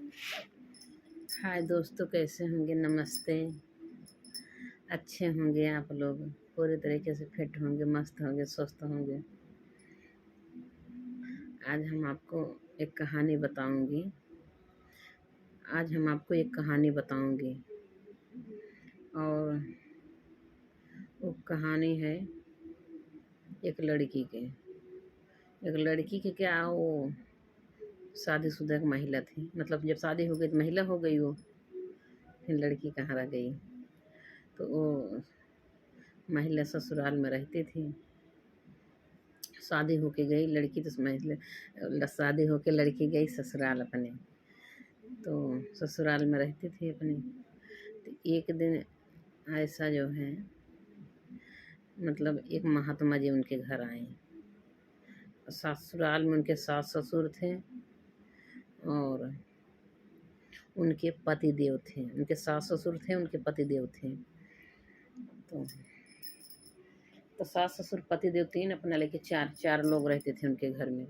हाय दोस्तों, कैसे होंगे? नमस्ते। अच्छे होंगे आप लोग, पूरी तरीके से फिट होंगे, मस्त होंगे, स्वस्थ होंगे। आज हम आपको एक कहानी बताऊंगी। और वो कहानी है एक लड़की के। क्या, वो शादीशुदा एक महिला थी। मतलब जब शादी हो गई तो महिला हो गई वो, फिर लड़की कहाँ रह गई। तो वो महिला ससुराल में रहती थी। शादी होके गई लड़की, तो शादी होके लड़की गई ससुराल अपने। तो ससुराल में रहती थी अपने। तो एक दिन ऐसा जो है, मतलब एक महात्मा जी उनके घर आए। ससुराल में उनके सास ससुर थे और उनके पति देव थे। उनके सास ससुर थे, उनके पति देव थे। तो सास ससुर पति देव तीन, अपना लेके चार लोग रहते थे उनके घर में।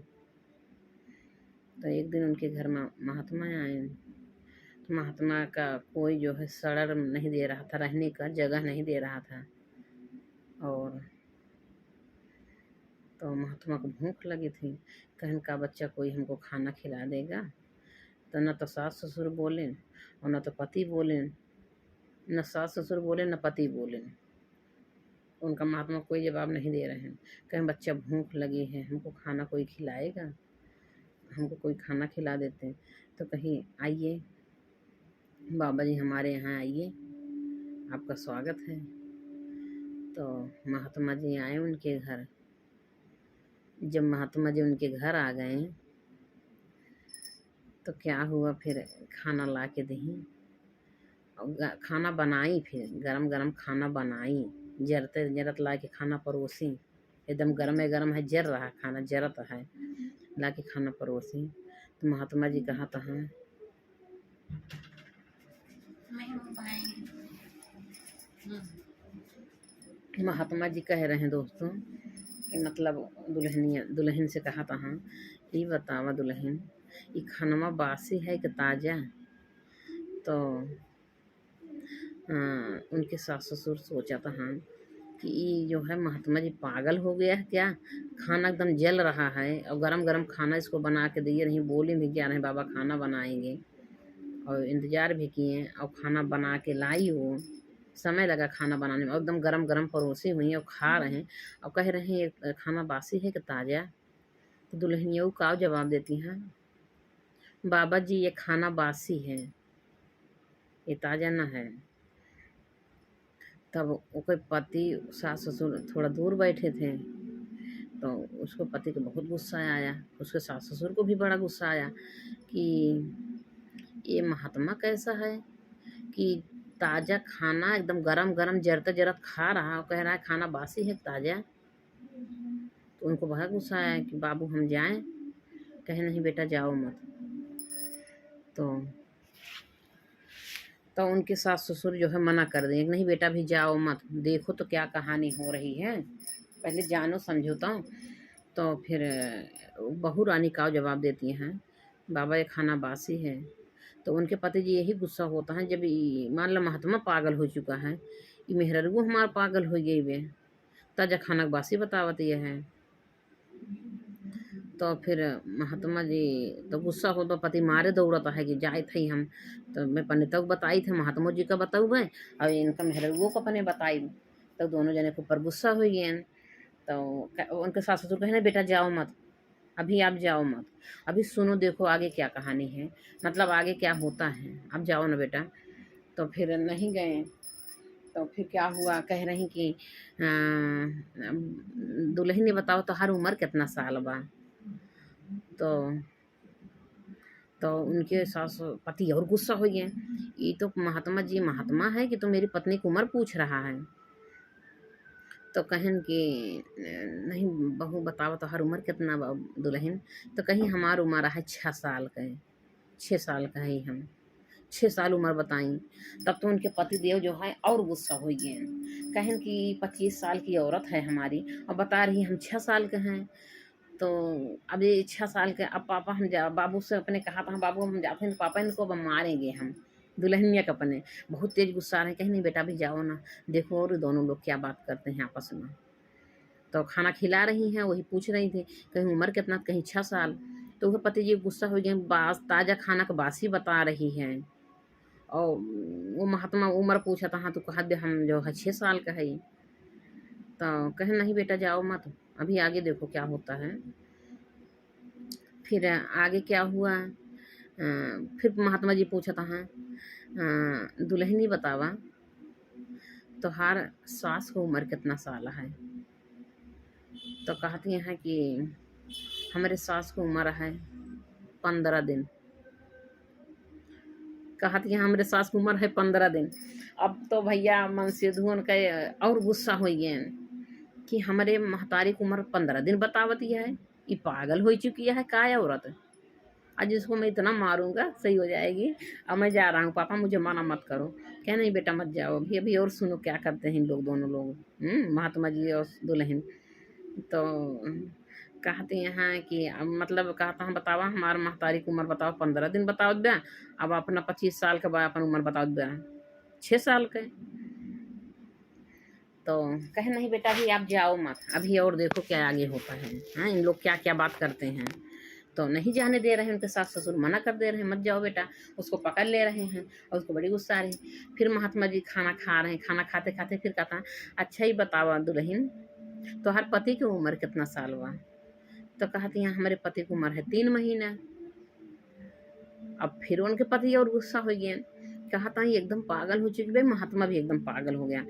तो एक दिन उनके घर में महात्मा आए। तो महात्मा का कोई जो है सड़र नहीं दे रहा था, रहने का जगह नहीं दे रहा था। और तो महात्मा को भूख लगी थी। कहन का बच्चा कोई हमको खाना खिला देगा। तो न तो सास ससुर बोले और न तो पति बोले, न सास ससुर बोले न पति बोले। उनका महात्मा कोई जवाब नहीं दे रहे हैं। कहें बच्चा भूख लगी है, हमको खाना कोई खिलाएगा, हमको कोई खाना खिला देते। तो कहीं आइए बाबा जी, हमारे यहाँ आइए, आपका स्वागत है। तो महात्मा जी आए उनके घर। जब महात्मा जी उनके घर आ गए तो क्या हुआ, फिर खाना ला के दी और खाना बनाई। फिर गरम गरम खाना बनाई, जरते जरत ला के खाना परोसी। एकदम गरम है, जर रहा खाना, जरत है, ला के खाना परोसी। तो महात्मा जी कहा था हाँ, महात्मा जी कह रहे हैं दोस्तों कि मतलब दुल्हन से कहा था हाँ, ये बतावा दुल्हन, ये खानवा बासी है कि ताज़ा। तो उनके सास ससुर सोचा था हाँ कि ये जो है महात्मा जी पागल हो गया है क्या, खाना एकदम जल रहा है और गरम गरम खाना इसको बना के दिए रही। बोले भी क्या रहे बाबा खाना बनाएंगे, और इंतज़ार भी किए और खाना बना के लाई। वो समय लगा खाना बनाने में, एकदम गरम गरम परोसी हुई और खा रहे हैं और कह रहे हैं खाना बासी है कि ताज़ा। तो दुल्हनिया का जवाब देती हैं, बाबा जी ये खाना बासी है, ये ताज़ा ना है। तब उसके पति सास ससुर थोड़ा दूर बैठे थे। तो उसको पति को बहुत गुस्सा आया, उसके सास ससुर को भी बड़ा गुस्सा आया कि ये महात्मा कैसा है कि ताज़ा खाना एकदम गरम गरम जरता जरत खा रहा और कह रहा है खाना बासी है ताज़ा। तो उनको बहुत गुस्सा आया कि बाबू हम जाएं। कहे नहीं बेटा जाओ मत। तो उनके सास ससुर जो है मना कर दें, नहीं बेटा भी जाओ मत, देखो तो क्या कहानी हो रही है, पहले जानो समझौता। तो फिर बहू रानी का जवाब देती हैं, बाबा ये खाना बासी है। तो उनके पति जी यही गुस्सा होता है, जब मान लो महात्मा पागल हो चुका है, ये मेहररू हमारा पागल हो गई वे, ताजा खाना बासी बतावत ये है। तो फिर महात्मा जी तो गुस्सा हो तो पति मारे दौड़ता है कि जाए थे हम। तो मैं पंडित को बताई थे, महात्मा जी का बताऊ है और इनका मेहररुओं को अपने बताई। तो दोनों जने के ऊपर गुस्सा हो गए। तो उनके सास ससुर कहे ना बेटा जाओ मत, अभी आप जाओ मत, अभी सुनो देखो आगे क्या कहानी है, मतलब आगे क्या होता है, आप जाओ ना बेटा। तो फिर नहीं गए। तो फिर क्या हुआ, कह रही कि दुल्हन ने बताओ तो हर उम्र कितना साल बा। तो उनके सास पति और गुस्सा हो गए, ये तो महात्मा जी महात्मा है कि तो मेरी पत्नी की उम्र पूछ रहा है। तो कहन कि नहीं बहू बताओ तो हर उम्र कितना दुल्हन। तो कहीं हमार उम्र है 6 साल का है, 6 साल का है हम, 6 साल उम्र बताई। तब तो उनके पति देव जो है और गुस्सा हो गए, कहन कि 25 साल की औरत है हमारी और बता रही हम 6 साल के हैं। तो अभी 6 साल के, अब पापा हम जा बाबू से अपने कहा था, बाबू हम जाते हैं तो पापा इनको अब मारेंगे हम, दुल्हनिया के अपने बहुत तेज गुस्सा आ रहे हैं। कहीं नहीं बेटा अभी जाओ ना, देखो और दोनों लोग क्या बात करते हैं आपस में। तो खाना खिला रही हैं, वही पूछ रही थी कहीं उम्र कितना, कहीं 6 साल। तो वह पति जी गुस्सा हो गए, बास ताज़ा खाना का बासी बता रही हैं। और वो महात्मा उम्र पूछा था, हाँ तो कहा दे हम जो है 6 साल का है। तो कहे नहीं बेटा जाओ मत, अभी आगे देखो क्या होता है। फिर आगे क्या हुआ, फिर महात्मा जी पूछा था, हाँ दुल्हनी बतावा तोहार सास को उम्र कितना साल है। तो कहती हैं कि हमारे सास को उम्र है 15 दिन। कहती है हमारे सास की उम्र है 15 दिन। अब तो भैया मन से धुन के और गुस्सा हो गए कि हमारे महतारी की उम्र 15 दिन बतावती है, ये पागल हो चुकी है का औरत। आज इसको मैं इतना मारूंगा सही हो जाएगी। अब मैं जा रहा हूँ पापा, मुझे मना मत करो। क्या नहीं बेटा मत जाओ, अभी अभी और सुनो क्या करते हैं इन लोग, दोनों लोग महात्मा जी और दुल्हन। तो कहते हैं कि अब मतलब कहता हम बतावा हमार महतारी की उम्र बताओ 15 दिन बताओ बा, अब अपना 25 साल के बाद अपन उम्र बताओ बा 6 साल के। तो कहे नहीं बेटा अभी आप जाओ मत, अभी और देखो क्या आगे होता है। हाँ इन लोग क्या क्या बात करते हैं। तो नहीं जाने दे रहे हैं, उनके सास ससुर मना कर दे रहे हैं मत जाओ बेटा, उसको पकड़ ले रहे हैं और उसको बड़ी गुस्सा आ रही है। फिर महात्मा जी खाना खा रहे हैं, खाना खाते खाते फिर कहता अच्छा ही बतावा दुल्हन तो हर पति की उम्र कितना साल हुआ। तो कहती हैं हमारे पति की उम्र है 3 महीना। अब फिर उनके पति और गुस्सा हो गए, कहा था ये एकदम पागल हो चुकी भाई, महात्मा भी एकदम पागल हो गया।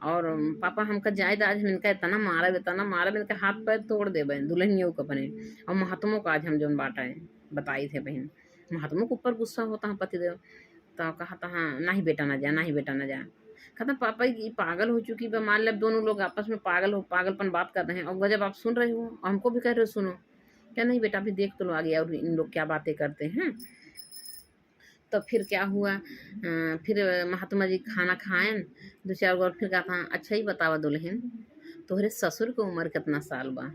और पापा हमका जायद आज हम इनका इतना मारा इनका हाथ पैर तोड़ दे बहन दुल्हनियों को अपने, और महात्मों का आज हम जो बाटा है बताई थे बहन। महात्मों के ऊपर गुस्सा होता है पतिदेव। तो कहा था हाँ नहीं बेटा ना जा, नहीं बेटा ना जा। कहता पापा ये पागल हो चुकी है, मान लो दोनों लोग आपस में पागलपन बात कर रहे हैं और जब आप सुन रहे हो हमको भी कह रहे हो सुनो। क्या नहीं बेटा अभी देख तो लो आगे और इन लोग क्या बातें करते हैं। तो फिर क्या हुआ, फिर महात्मा जी खाना खाएं 2-4 बार, फिर कहा था अच्छा ही बतावा दुल्हन तोहरे ससुर की उम्र कितना साल बा।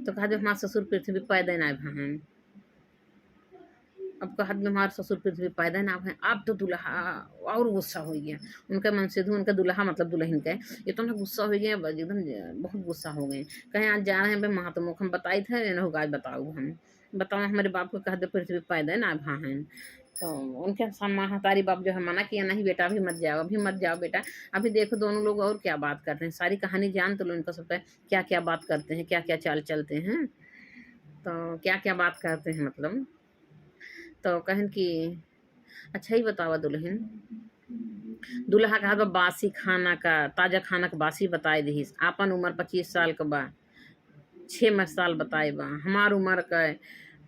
तो कहा जब हमारे ससुर पृथ्वी पैदा ना भन। अब कहा हमारे ससुर पृथ्वी पैदा ना है। अब तो दुल्हा और गुस्सा हो गया, उनका मनसेधु उनका दुल्हा मतलब दुल्हन का इतना गुस्सा हो गया एकदम बहुत गुस्सा हो गए। कहीं आज जा रहे हैं भाई महात्मा को हम बताए थे ना आज बताओ हम बताओ हमारे बाप को कहा दे पृथ्वी पैदा ना भा है। तो उनके महातारी बाप जो है मना किया नहीं बेटा अभी मत जाओ, अभी मत जाओ बेटा, अभी देखो दोनों लोग और क्या बात करते हैं, सारी कहानी जान तो लो इनका सबका क्या क्या बात करते हैं, क्या क्या चाल चलते हैं। तो क्या क्या बात करते हैं मतलब। तो कहन कि अच्छा ही बतावा दुल्हन दूल्हा कहा बा बासी खाना का ताज़ा खाना का बासी बताए दीस, आपन उम्र 25 साल का बा 6 साल बताए बा, हमार उम्र का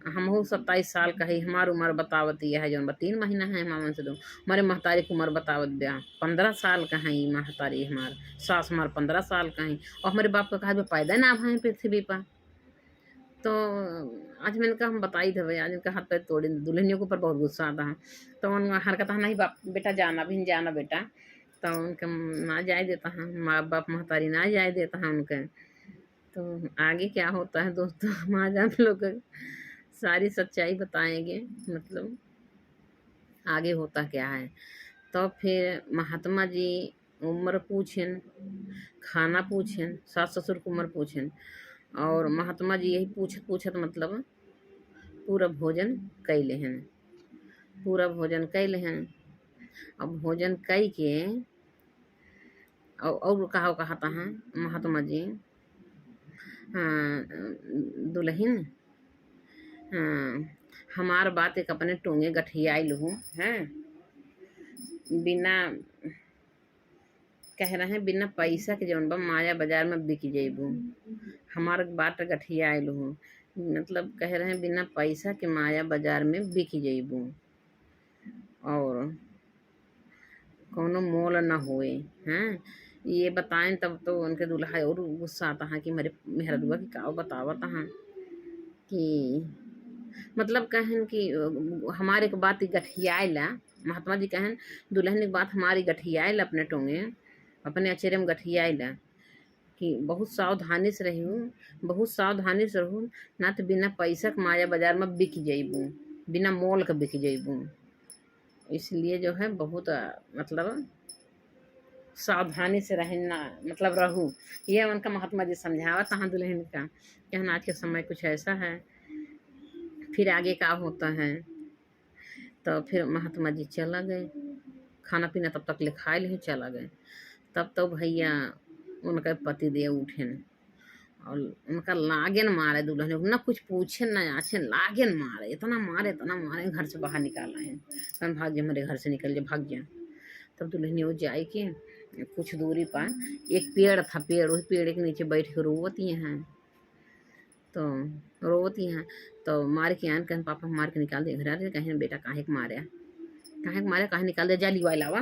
हमहू 27 साल का है, हमार उम्र बतावती है जो 3 महीना है मामन से दो हमारे महतारी की उम्र बतावत ब्या 15 साल का है, महतारी हमार सास हमार 15 साल का है और हमारे बाप का कहा पैदा ना भाई पृथ्वी पर। तो आज मैंने कहा हम बताई थे भाई आज इनका हाथ पैर तोड़े, दुल्हनियों के ऊपर बहुत गुस्सा आता है। तो उनका हरकत नहीं बाप बेटा जाना भी नहीं जाना बेटा। तो उनका ना जाए देता है, माँ बाप महतारी ना जाए देता है उनके। तो आगे क्या होता है दोस्तों हम आज आप लोग सारी सच्चाई बताएंगे मतलब आगे होता क्या है। तो फिर महात्मा जी उम्र पूछें, खाना पूछें, सास ससुर की उम्र पूछें और महात्मा जी यही पूछत मतलब पूरा भोजन कैले हैं, पूरा भोजन कैले हैं। अब भोजन कई के और कहता है महात्मा जी हाँ दुल्हन हाँ हमार बात एक अपने टोंगे गठियाई लहू हैं, बिना कह रहे हैं बिना पैसा के जौन बा माया बाजार में बिक जेबू, हमार बात गठियाई लहू मतलब कह रहे हैं बिना पैसा के माया बाजार में बिक जेबू और कोनो मोल न होए हैं। ये बताएं तब तो उनके दूल्हा और गुस्सा आता है कि मेरे मेहरदुआ की का बतावत हैं कि मतलब कहन कि हमारे के बात गठियाला महात्मा जी कहन दुल्हन की बात हमारी गठियाल अपने टोंगे अपने अचेरे में गठियाला कि बहुत सावधानी से रहियो, बहुत सावधानी से रहू, ना तो बिना पैसा के माया बाजार में बिक जइबू, बिना मोल के बिक जइबू। इसलिए जो है बहुत मतलब सावधानी से रहना मतलब रहू। ये उनका महात्मा जी समझावत हाँ दुल्हन का कि हम आज के समय कुछ ऐसा है, फिर आगे का होता है। तो फिर महात्मा जी चला गए, खाना पीना तब तक ले खाए ले चला गए। तब तो भैया उनका पति देव उठे न और उनका लागेन मारे दुल्हन को, ना कुछ पूछे ना आछे, लागेन मारे, इतना मारे घर से बाहर निकाला है। कन भाग जा, मेरे घर से निकल जा, भाग जा। तब दुल्हन वो जाए के कुछ दूरी पर एक पेड़ था, पेड़, वही पेड़ के नीचे बैठ के रोवती हैं। तो रोवती हैं तो मार के आन कहें पापा मार के निकाल दे घर। कहें बेटा काहे के मारे, काहे के मारे, काहे निकाल दे, जा लिवाए लावा,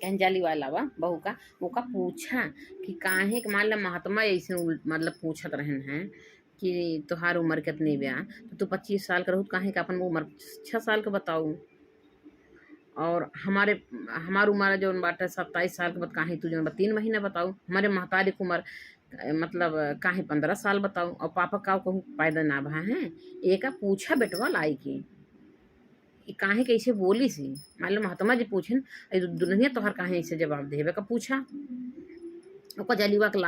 कहें जा लिवाए लावा बहू का। वो का पूछा कि काहे के, मान ला महात्मा ऐसे मतलब पूछत रहन हैं कि तुहार उम्र कितनी ब्या, तो तू 25 साल का रहू, काहे का अपन उम्र 6 साल का बताऊ, और हमार उम्र जो बाटे 27 साल के बाद, काहे तू जो 3 महीना बताऊ, हमारे महतारी की उम्र मतलब काहे 15 साल बताऊ, और पापा का कहूँ पैदा ना भा है। एक पूछा बेटवा लाई की काहे कैसे बोली सी, मान लो महात्मा जी पूछन दुल्हनिया तोहर काहे ऐसे जवाब देवे का पूछा। ओका जलीवा के